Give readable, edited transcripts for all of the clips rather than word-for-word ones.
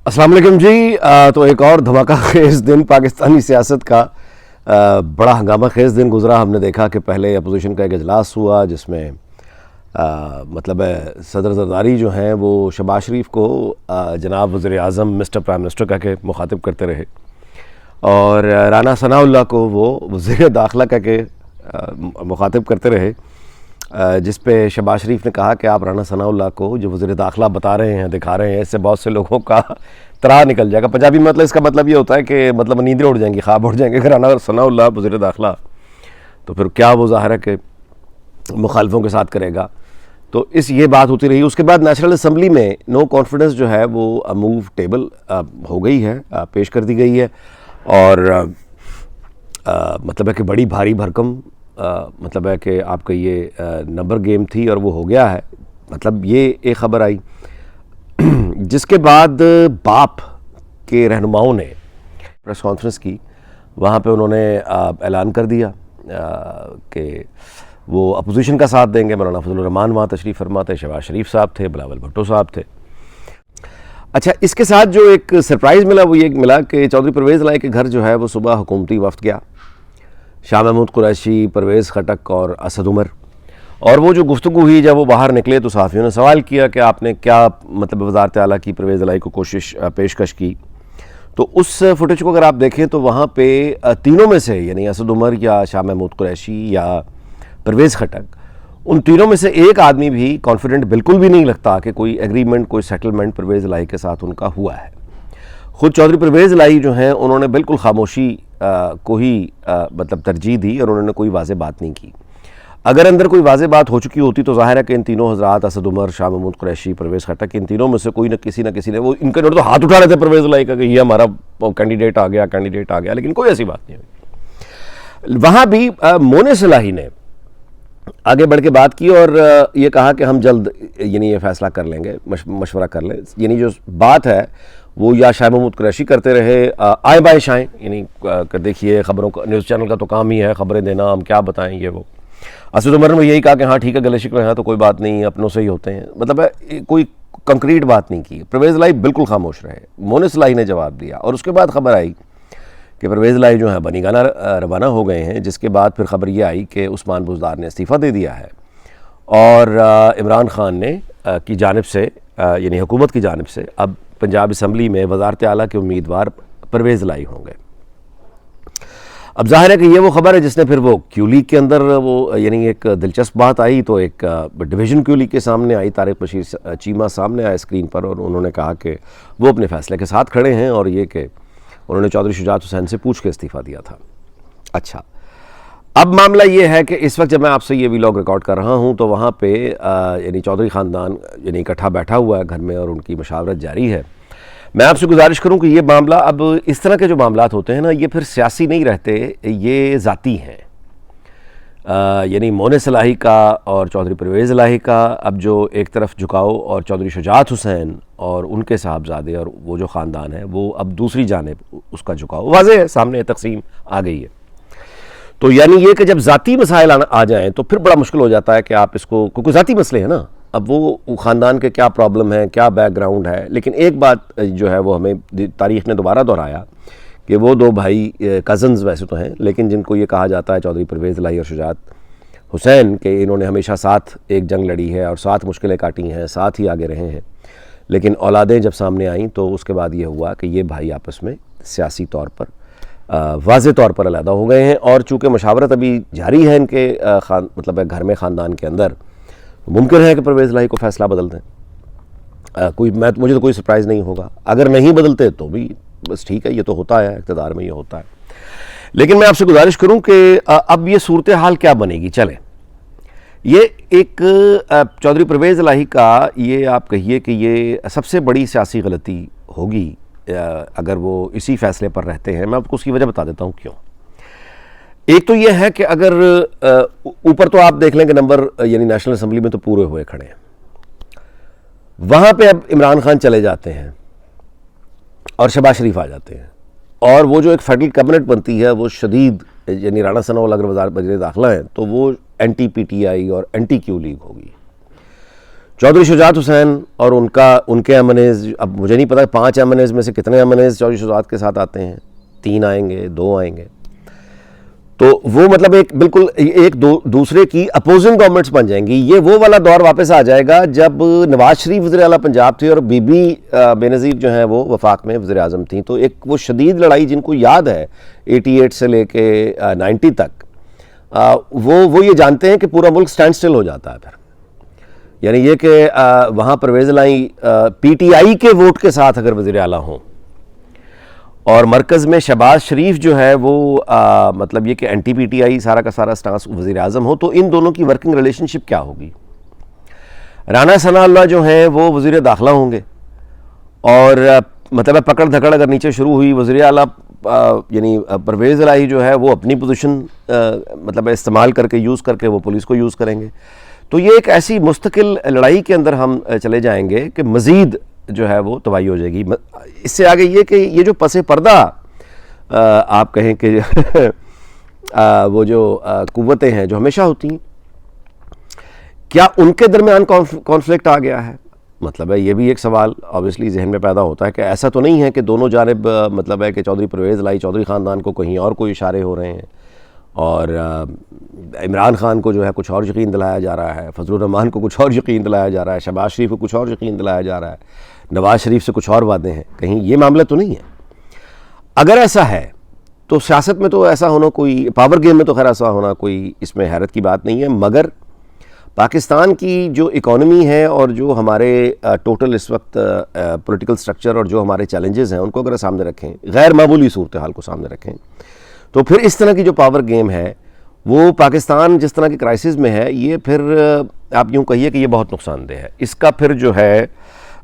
अस्सलाम वालेकुम जी। तो एक और धमाका खेज दिन पाकिस्तानी सियासत का बड़ा हंगामा खेज दिन गुजरा। हमने देखा कि पहले अपोजिशन का एक इजलास हुआ जिसमें मतलब सदर जरदारी जो हैं वो शहबाज शरीफ को जनाब वज़ीर आज़म मिस्टर प्राइम मिनिस्टर कह के मुखातिब करते रहे और राना सनाउल्लाह को वो वज़ीर दाखिला कह के मुखातिब करते रहे, जिस पे शहबाज शरीफ ने कहा कि आप राना सनाउल्लाह को जो वज़ीर दाखिला बता रहे हैं, दिखा रहे हैं, इससे बहुत से लोगों का त्राह निकल जाएगा। पंजाबी में मतलब इसका मतलब ये होता है कि मतलब नींदें उड़ जाएंगी, ख्वाब उड़ जाएंगे। अगर राना सनाउल्लाह वज़ीर दाखिला तो फिर क्या वो ज़ाहिर है कि मुखालिफों के साथ करेगा। तो ये बात होती रही। उसके बाद नेशनल असम्बली में नो कॉन्फिडेंस जो है वो मूव टेबल हो गई है, पेश कर दी गई है और मतलब है कि बड़ी भारी भरकम मतलब है कि आपका ये नंबर गेम थी और वो हो गया है। मतलब ये एक ख़बर आई जिसके बाद बाप के रहनुमाओं ने प्रेस कॉन्फ्रेंस की। वहाँ पे उन्होंने ऐलान कर दिया कि वो अपोजिशन का साथ देंगे। मौलाना फजलुर रहमान वहाँ तशरीफ़ फरमा थे, शहबाज शरीफ साहब थे, बिलावल भुट्टो साहब थे। अच्छा, इसके साथ जो एक सरप्राइज़ मिला वो ये मिला कि चौधरी परवेज़ लाई के घर जो है वो सुबह हुकूमती वफ़द गया, शाह महमूद कुरैशी, परवेज़ खटक और असद उमर। और वो जो गुफ्तगू हुई जब वो बाहर निकले तो सहाफ़ियों ने सवाल किया कि आपने क्या मतलब वज़ारत आला की परवेज़ लाई को पेशकश की। तो उस फुटेज को अगर आप देखें तो वहाँ पे तीनों में से यानी असद उमर या शाह महमूद कुरैशी या परवेज़ खटक, उन तीनों में से एक आदमी भी कॉन्फिडेंट बिल्कुल भी नहीं लगता कि कोई एग्रीमेंट, कोई सेटलमेंट परवेज़ लाई के साथ उनका हुआ है। ख़ुद चौधरी परवेज़ लाई जो हैं उन्होंने बिल्कुल खामोशी को ही मतलब तरजीह दी और उन्होंने कोई वाज़ेह बात नहीं की। अगर अंदर कोई वाज़ेह बात हो चुकी होती तो ज़ाहिर है कि इन तीनों हज़रात असद उमर, शाह महमूद कुरैशी, परवेज़ खटक, इन तीनों में से कोई न किसी ने वो इनके तो हाथ उठा रहे थे परवेज़ लाई का कि ये हमारा कैंडिडेट आ गया, लेकिन कोई ऐसी बात नहीं हुई। वहाँ भी मोने सलाही ने आगे बढ़ के बात की और ये कहा कि हम जल्द यानी ये फ़ैसला कर लेंगे, मशवरा कर लें। यानी जो बात है वो या शाह महमूद कुरैशी करते रहे आए बाए शाएँ, यानी देखिए खबरों का, न्यूज़ चैनल का तो काम ही है खबरें देना, हम क्या बताएं ये वो। असद उमर ने यही कहा कि हाँ ठीक है, गले शिकवे हैं तो कोई बात नहीं, अपनों से ही होते हैं, मतलब कोई कंक्रीट बात नहीं की। परवेज़ लाई बिल्कुल खामोश रहे। मोने सलाही ने जवाब दिया और उसके बाद खबर आई कि परवेज़ लाई जो है बनीगाना रवाना हो गए हैं, जिसके बाद फिर खबर ये आई कि उस्मान बुज़दार ने इस्तीफ़ा दे दिया है और इमरान खान ने की जानिब से यानी हुकूमत की जानिब से अब पंजाब असम्बली में वज़ारत आला के उम्मीदवार परवेज़ लाई होंगे। अब जाहिर है कि ये वो ख़बर है जिसने फिर वो क्यू लीग के अंदर वो यानी एक दिलचस्प बात आई तो एक डिवीज़न क्यू लीग के सामने आई। तारिक बशीर चीमा सामने आए स्क्रीन पर और उन्होंने कहा कि वो अपने फ़ैसले के साथ खड़े हैं और ये कि उन्होंने चौधरी शुजात हुसैन से पूछ के इस्तीफ़ा दिया था। अच्छा, अब मामला ये है कि इस वक्त जब मैं आपसे ये व्लॉग रिकॉर्ड कर रहा हूँ तो वहाँ पे यानी चौधरी ख़ानदान यानी इकट्ठा बैठा हुआ है घर में और उनकी मशावरत जारी है। मैं आपसे गुजारिश करूँ कि ये मामला, अब इस तरह के जो मामलात होते हैं ना, ये फिर सियासी नहीं रहते, ये ज़ाती हैं। यानी मोने सलाही का और चौधरी परवेज़ लाई का अब जो एक तरफ झुकाव और चौधरी शुजात हुसैन और उनके साहबजादे और वो जो ख़ानदान है वो अब दूसरी जानिब उसका झुकाव वाज़ेह है, सामने तकसीम आ गई है। तो यानी ये कि जब ज़ाती मसाइल आ जाएँ तो फिर बड़ा मुश्किल हो जाता है कि आप इसको, क्योंकि ज़ाती मसले हैं ना, अब वो ख़ानदान के क्या प्रॉब्लम है, क्या बैकग्राउंड है। लेकिन एक बात जो है वो हमें तारीख़ ने दोबारा दोहराया कि वो दो भाई कज़न्स वैसे तो हैं, लेकिन जिनको ये कहा जाता है चौधरी परवेज़ लाई और शुजात हुसैन के इन्होंने हमेशा साथ एक जंग लड़ी है और साथ मुश्किलें काटी हैं, साथ ही आगे रहे हैं। लेकिन औलादें जब सामने आईं तो उसके बाद ये हुआ कि ये भाई आपस में सियासी तौर पर वाज़ेह तौर पर अलहदा हो गए हैं। और चूँकि मशावरत अभी जारी है इनके मतलब घर में, ख़ानदान के अंदर, मुमकिन है कि परवेज़ लाई को फ़ैसला बदल दें। मुझे तो कोई सरप्राइज़ नहीं होगा। अगर नहीं बदलते तो भी बस ठीक है, ये तो होता है, इक़्तिदार में ये होता है। लेकिन मैं आपसे गुजारिश करूं कि अब ये सूरत हाल क्या बनेगी। चलें, ये एक चौधरी परवेज़ लाई का ये आप कहिए कि ये सबसे बड़ी सियासी गलती होगी अगर वो इसी फ़ैसले पर रहते हैं। मैं आपको उसकी वजह बता देता हूँ क्यों। एक तो ये है कि अगर ऊपर तो आप देख लें कि नंबर यानी नेशनल असम्बली में तो पूरे हुए खड़े हैं, वहाँ पे अब इमरान खान चले जाते हैं और शहबाज शरीफ आ जाते हैं और वो जो एक फेडरल कैबिनेट बनती है वो शदीद, यानी राना सनाउल्लाह अगर वज़ीर दाखिला हैं तो वो एंटी PTI और एंटी क्यू लीग होगी। चौधरी शुजात हुसैन और उनके एमएनएज, अब मुझे नहीं पता 5 एमएनएज में से कितने एमएनएज चौधरी शुजात के साथ आते हैं, 3 आएंगे, 2 आएंगे, तो वो मतलब एक बिल्कुल एक दूसरे की अपोजिंग गवर्नमेंट्स बन जाएंगी। ये वो वाला दौर वापस आ जाएगा जब नवाज शरीफ वज़ीर आला पंजाब थे और बीबी बेनज़ीर जो है वो वफाक में वज़ीर आज़म थी। तो एक वो शदीद लड़ाई जिनको याद है 88 से लेके 90 तक, वो ये जानते हैं कि पूरा मुल्क स्टैंड स्टिल हो जाता है फिर। यानी ये कि वहाँ परवेज़ लाई PTI के वोट के साथ अगर वज़ीर आला हों और मरकज़ में शहबाज शरीफ जो है वो मतलब ये कि एंटी PTI सारा का सारा स्टांस वज़ीर आज़म हो, तो इन दोनों की वर्किंग रिलेशनशिप क्या होगी। राना सनाउल्लाह जो हैं वो वज़ीर दाखिला होंगे और मतलब पकड़ धकड़ अगर नीचे शुरू हुई, वज़ीर आला यानी परवेज़ इलाही जो है वो अपनी पोजीशन मतलब इस्तेमाल करके यूज़ करके वो पुलिस को यूज़ करेंगे। तो ये एक ऐसी मुस्तकिल लड़ाई के अंदर हम चले जाएंगे कि मज़ीद जो है वो तबाही हो जाएगी। इससे आगे ये कि ये जो पसे पर्दा आप कहें कि वो जो कुव्वतें हैं जो हमेशा होती हैं, क्या उनके दरमियान कॉन्फ्लिक्ट आ गया है? मतलब है ये भी एक सवाल ऑब्वियसली जहन में पैदा होता है कि ऐसा तो नहीं है कि दोनों जानिब मतलब है कि चौधरी परवेज़ इलाही चौधरी ख़ानदान को कहीं और कोई इशारे हो रहे हैं और इमरान खान को जो है कुछ और यकीन दिलाया जा रहा है, फजलुर रहमान को कुछ और यकीन दिलाया जा रहा है, शहबाज शरीफ को कुछ और यकीन दिलाया जा रहा है, नवाज शरीफ से कुछ और वादे हैं, कहीं ये मामला तो नहीं है। अगर ऐसा है तो सियासत में तो ऐसा होना, कोई पावर गेम में तो खैर ऐसा होना कोई इसमें हैरत की बात नहीं है, मगर पाकिस्तान की जो इकॉनमी है और जो हमारे टोटल इस वक्त पॉलिटिकल स्ट्रक्चर और जो हमारे चैलेंजेस हैं उनको अगर सामने रखें, गैर मामूली सूरत हाल को सामने रखें, तो फिर इस तरह की जो पावर गेम है वो पाकिस्तान जिस तरह की क्राइसिस में है, ये फिर आप यूँ कहिए कि ये बहुत नुकसानदेह है। इसका फिर जो है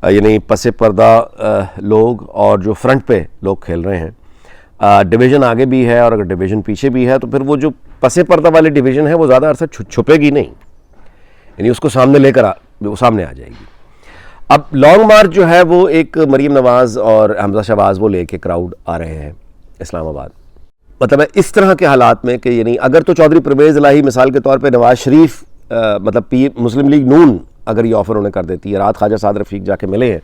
यानी पसे पर्दा लोग और जो फ्रंट पे लोग खेल रहे हैं, डिवीज़न आगे भी है और अगर डिवीज़न पीछे भी है तो फिर वो जो पसे पर्दा वाली डिवीज़न है वो ज़्यादा अरसा छुपेगी नहीं, यानी उसको सामने लेकर वो सामने आ जाएगी। अब लॉन्ग मार्च जो है वो एक मरीम नवाज़ और हमजा शहबाज वो लेके क्राउड आ रहे हैं इस्लामाबाद। मतलब है इस तरह के हालात में कि यानी अगर तो चौधरी परवेज़ इलाही मिसाल के तौर पे नवाज शरीफ मतलब मुस्लिम लीग नून अगर ये ऑफ़र उन्हें कर देती है, रात ख्वाजा साद रफ़ीक जाके मिले हैं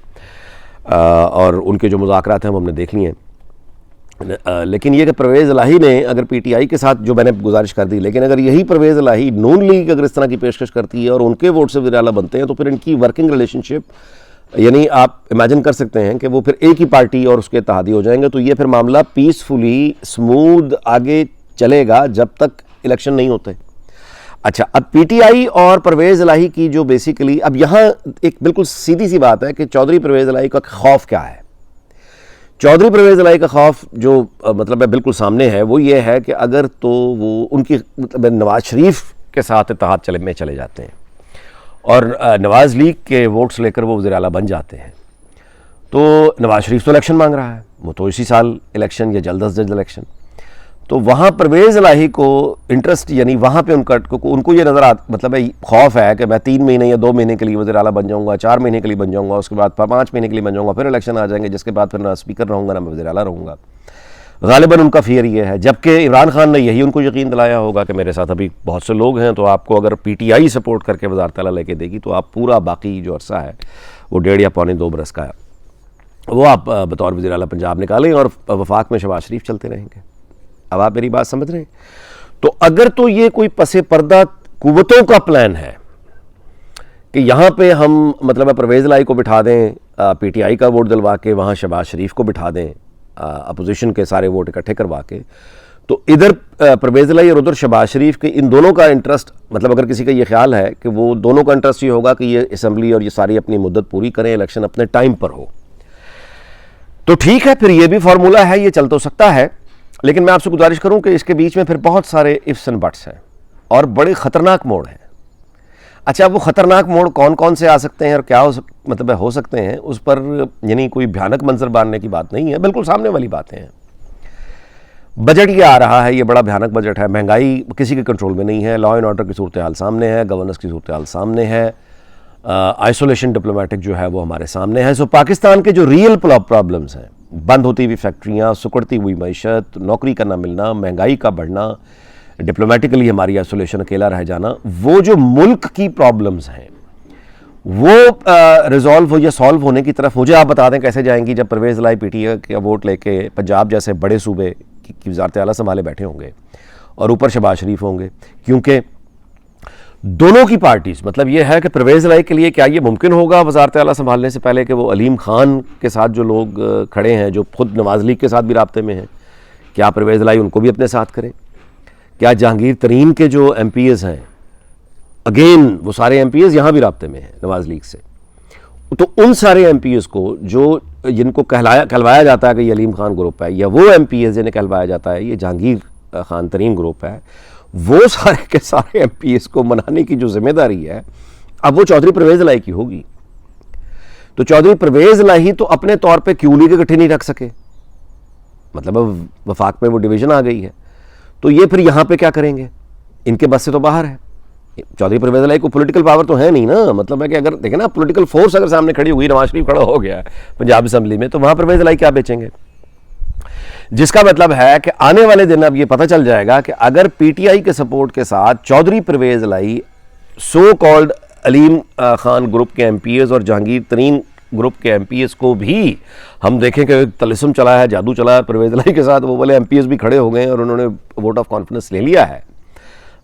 और उनके जो मुज़ाकरात हैं वो हमने देख लिए हैं, लेकिन ये कि परवेज़ इलाही ने अगर PTI के साथ जो मैंने गुजारिश कर दी, लेकिन अगर यही परवेज़ इलाही नून लीग अगर इस तरह की पेशकश करती है और उनके वोट से वज़ीर आला बनते हैं तो फिर इनकी वर्किंग रिलेशनशिप यानी आप इमेजिन कर सकते हैं कि वो फिर एक ही पार्टी और उसके इत्तेहादी हो जाएंगे। तो ये फिर मामला पीसफुली स्मूथ आगे चलेगा जब तक इलेक्शन नहीं होते। अच्छा, अब PTI और परवेज़ इलाही की जो बेसिकली अब यहाँ एक बिल्कुल सीधी सी बात है कि चौधरी परवेज़ इलाही का खौफ क्या है। चौधरी परवेज़ इलाही का खौफ जो मतलब है बिल्कुल सामने है वो ये है कि अगर तो वो उनकी मतलब नवाज शरीफ के साथ इत्तेहाद में चले जाते हैं और नवाज़ लीग के वोट्स लेकर वो वज़ीर आला बन जाते हैं, तो नवाज शरीफ तो इलेक्शन मांग रहा है, वो तो इसी साल इलेक्शन या जल्द अज जल्द इलेक्शन, तो वहाँ परवेज़ इलाही को इंटरेस्ट यानी वहाँ पे उनको ये नज़र मतलब है खौफ है कि मैं 3 महीने या 2 महीने के लिए वज़ीर आला बन जाऊँगा, 4 महीने के लिए बन जाऊँगा, उसके बाद 5 महीने के लिए बन जाऊँगा, फिर इलेक्शन आ जाएंगे, जिसके बाद फिर ना स्पीकर रहूँगा ना मैं वज़ीर आला रहूँगा। ग़ालिबन उनका फियर ये है, जबकि इमरान खान ने यही उनको यकीन दिलाया होगा कि मेरे साथ अभी बहुत से लोग हैं, तो आपको अगर PTI सपोर्ट करके वज़ारत आला लेके देगी तो आप पूरा बाकी जो अरसा है वो 1.5 या पौने 2 बरस का है वो आप बतौर वज़ीर आला पंजाब निकालें और वफाक में शहबाज शरीफ चलते रहेंगे। अब आप मेरी बात समझ रहे हैं? तो अगर तो ये कोई पसे पर्दा कुव्वतों का प्लान है कि यहाँ पे हम मतलब परवेज़ इलाही को बिठा दें, PTI का वोट दिलवा के वहाँ शहबाज शरीफ को बिठा दें, अपोजिशन के सारे वोट इकट्ठे करवा के, तो इधर परवेज़ इलाही और उधर शहबाज शरीफ के इन दोनों का इंटरेस्ट मतलब अगर किसी का ये ख्याल है कि वो दोनों का इंटरेस्ट ये होगा कि ये असम्बली और ये सारी अपनी मुद्दत पूरी करें, इलेक्शन अपने टाइम पर हो, तो ठीक है, फिर ये भी फार्मूला है, ये चल तो सकता है। लेकिन मैं आपसे गुजारिश करूं कि इसके बीच में फिर बहुत सारे इफ्स एंड बट्स हैं और बड़े ख़तरनाक मोड़ हैं। अच्छा, वो ख़तरनाक मोड़ कौन कौन से आ सकते हैं और क्या हो सकते हैं, उस पर यानी कोई भयानक मंजर बांधने की बात नहीं है, बिल्कुल सामने वाली बातें हैं। बजट ये आ रहा है, ये बड़ा भयानक बजट है, महंगाई किसी के कंट्रोल में नहीं है, लॉ एंड ऑर्डर की सूरत हाल सामने है, गवर्नेंस की सूरत हाल सामने है, आइसोलेशन डिप्लोमेटिक जो है वो हमारे सामने है। सो पाकिस्तान के जो रियल प्रॉब्लम्स हैं, बंद होती हुई फैक्ट्रियाँ, सुकड़ती हुई मईशत, नौकरी का ना मिलना, महंगाई का बढ़ना, डिप्लोमेटिकली हमारी आइसोलेशन, अकेला रह जाना, वो जो मुल्क की प्रॉब्लम्स हैं वो रिजॉल्व हो या सॉल्व होने की तरफ मुझे आप बता दें कैसे जाएंगी जब परवेज़ लाई पीटीआई का वोट लेके पंजाब जैसे बड़े सूबे की वज़ारत आला संभाले बैठे होंगे और ऊपर शहबाज शरीफ होंगे। क्योंकि दोनों की पार्टीज, मतलब ये है कि परवेज़ लाई के लिए क्या ये मुमकिन होगा वज़ारत आला संभालने से पहले कि वो अलीम खान के साथ जो लोग खड़े हैं, जो खुद नवाज़ लीग के साथ भी राब्ते में हैं, क्या परवेज़ लाई उनको भी अपने साथ करें? क्या जहांगीर तरीन के जो MPs हैं, अगेन वो सारे MPs यहाँ भी राब्ते में हैं नवाज़ लीग से, तो उन सारे MPs को जो जिनको कहलवाया जाता है कि ये अलीम खान ग्रुप है, या वो MPs जिन्हें कहलवाया जाता है ये जहांगीर खान तरीन ग्रुप है, वो सारे के सारे MPs को मनाने की जो जिम्मेदारी है अब वो चौधरी परवेज़ लाई की होगी। तो चौधरी परवेज़ लाई तो अपने तौर पे क्यू लीग इकट्ठे नहीं रख सके, मतलब अब वफाक में वो डिवीज़न आ गई है, तो ये फिर यहाँ पे क्या करेंगे? इनके बस से तो बाहर है। चौधरी परवेज़ लाई को पॉलिटिकल पावर तो है नहीं ना, मतलब है कि अगर देखें ना पॉलिटिकल फोर्स अगर सामने खड़ी हुई, नवाज शरीफ खड़ा हो गया है पंजाब असम्बली में, तो वहाँ परवेज़ लाई क्या बेचेंगे? जिसका मतलब है कि आने वाले दिन अब ये पता चल जाएगा कि अगर PTI के सपोर्ट के साथ Chaudhry Parvez Elahi so called Aleem Khan group के MPs और जहांगीर तरीन ग्रुप के MPs को भी हम देखें कि तलिस्म चला है, जादू चला है परवेज़ लाई के साथ, वो वाले MPs भी खड़े हो गए हैं और उन्होंने वोट ऑफ कॉन्फिडेंस ले लिया है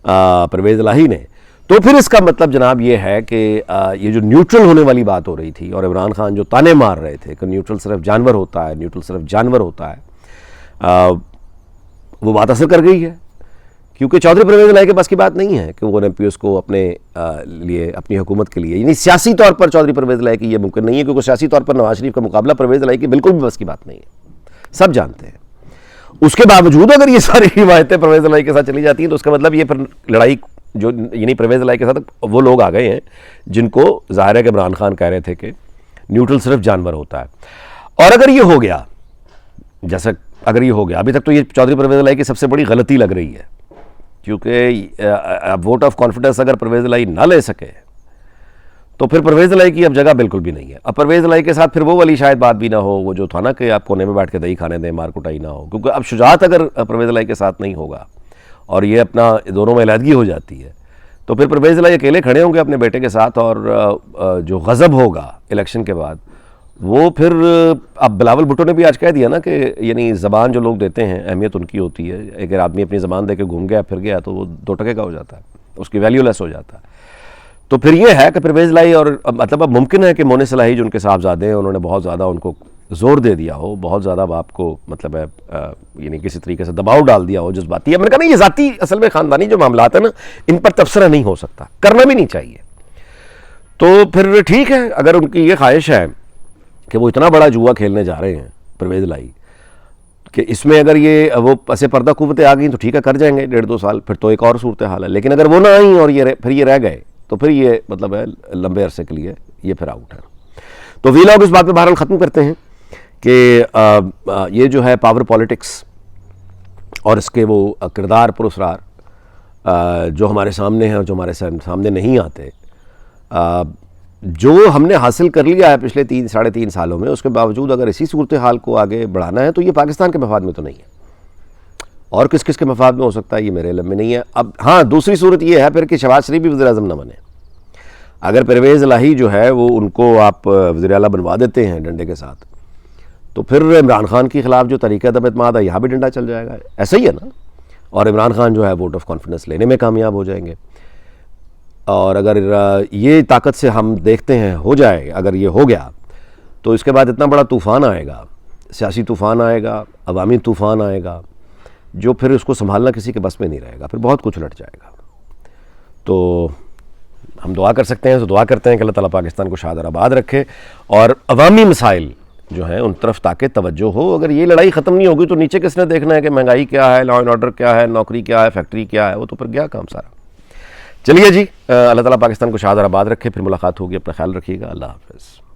परवेज़ लाई ने, तो फिर इसका मतलब जनाब ये है कि ये जो न्यूट्रल होने वाली बात हो रही थी और इमरान खान जो ताने मार रहे थे कि न्यूट्रल सिर्फ जानवर होता है, न्यूट्रल सिर्फ जानवर होता है, वो बात असर कर गई है। क्योंकि चौधरी परवेज़ लाई के बस की बात नहीं है कि वो MPs को अपने लिए, अपनी हुकूमत के लिए, यानी सियासी तौर पर चौधरी परवेज़ लाई की ये मुमकिन नहीं है, क्योंकि सियासी तौर पर नवाज शरीफ का मुकाबला परवेज़ लाई की बिल्कुल भी बस की बात नहीं है, सब जानते हैं। उसके बावजूद अगर ये सारी रिवायतें परवेज़ लाई के साथ चली जाती हैं तो उसका मतलब ये फिर लड़ाई जो यानी परवेज़ लाई के साथ वो लोग आ गए हैं जिनको ज़ाहिर है कि इमरान खान कह रहे थे कि न्यूट्रल सिर्फ जानवर होता है। और अगर ये हो गया, जैसा अगर ये हो गया, अभी तक तो ये चौधरी परवेज़ लाई की सबसे बड़ी गलती लग रही है, क्योंकि वोट ऑफ कॉन्फिडेंस अगर परवेज़ लाई ना ले सके तो फिर परवेज़ लाई की अब जगह बिल्कुल भी नहीं है। अब परवेज़ लाई के साथ फिर वो वाली शायद बात भी ना हो, वो जो था ना कि आप कोने में बैठ के दही खाने दें, मार कुटाई ना हो, क्योंकि अब शुजात अगर परवेज़ लाई के साथ नहीं होगा और ये अपना दोनों में अलहदगी हो जाती है तो फिर परवेज़ लाई अकेले खड़े होंगे अपने बेटे के साथ, और जो गज़ब होगा इलेक्शन के बाद वो फिर, अब बिलावल भुट्टो ने भी आज कह दिया ना कि यानी ज़बान जो लोग देते हैं अहमियत उनकी होती है, अगर आदमी अपनी ज़बान दे के घूम गया फिर गया तो वो 2 टके का हो जाता है, उसकी वैल्यूलेस हो जाता है। तो फिर ये है कि परवेज़ लाई और मतलब अब मुमकिन है कि मोने सलाही जो उनके साहबजादे हैं उन्होंने बहुत ज़्यादा उनको ज़ोर दे दिया हो, बहुत ज़्यादा आपको मतलब है यानी किसी तरीके से दबाव डाल दिया हो जज्बाती। मैंने कहा नहीं, ये ज़ाती असल में ख़ानदानी जो मामलात है ना, इन पर तबसरा नहीं हो सकता, करना भी नहीं चाहिए। तो फिर ठीक है, अगर उनकी ये ख्वाहिश है कि वो इतना बड़ा जुआ खेलने जा रहे हैं परवेज़ लाई कि इसमें अगर ये वो पसे पर्दा कुव्वतें आ गई तो ठीक है, कर जाएंगे 1.5-2 साल, फिर तो एक और सूरत हाल है। लेकिन अगर वो ना आई और फिर ये रह गए तो फिर ये मतलब है लंबे अरसे के लिए ये फिर आउट है। तो वीलॉग इस बात पे बहरहाल ख़त्म करते हैं कि ये जो है पावर पॉलिटिक्स और इसके वो किरदार पुरस्कार जो हमारे सामने हैं और जो हमारे सामने नहीं आते, जो हमने हासिल कर लिया है पिछले 3-3.5 सालों में, उसके बावजूद अगर इसी सूरत हाल को आगे बढ़ाना है तो ये पाकिस्तान के मफाद में तो नहीं है, और किस किस के मफाद में हो सकता है ये मेरे इल्म में नहीं है। अब हाँ, दूसरी सूरत ये है फिर कि शहबाज शरीफ भी वज़ीर-ए-आज़म न बने। अगर परवेज़ लाई जो है वो उनको आप वज़ीर आला बनवा देते हैं डंडे के साथ, तो फिर इमरान खान के ख़िलाफ़ जो तरीक़ा अदब-ए-एतमाद है यहाँ भी डंडा चल जाएगा, ऐसा ही है ना। और इमरान खान जो है वोट ऑफ कॉन्फिडेंस लेने में कामयाब हो जाएंगे। और अगर ये ताकत से हम देखते हैं हो जाए, अगर ये हो गया तो इसके बाद इतना बड़ा तूफ़ान आएगा, सियासी तूफ़ान आएगा, अवामी तूफ़ान आएगा, जो फिर उसको संभालना किसी के बस में नहीं रहेगा, फिर बहुत कुछ उलट जाएगा। तो हम दुआ कर सकते हैं, तो दुआ करते हैं कि अल्लाह ताला पाकिस्तान को शाद और आबाद रखे और अवामी मसाइल जो हैं उन तरफ ताकि तवज्जो हो। अगर ये लड़ाई ख़त्म नहीं होगी तो नीचे किसने देखना है कि महंगाई क्या है, लॉ एंड ऑर्डर क्या है, नौकरी क्या है, फैक्ट्री क्या है, वो तो फिर गया काम सारा। चलिए जी, अल्लाह ताला पाकिस्तान को शाद और आबाद रखे। फिर मुलाकात होगी, अपना ख्याल रखिएगा। अल्लाह हाफ़िज़।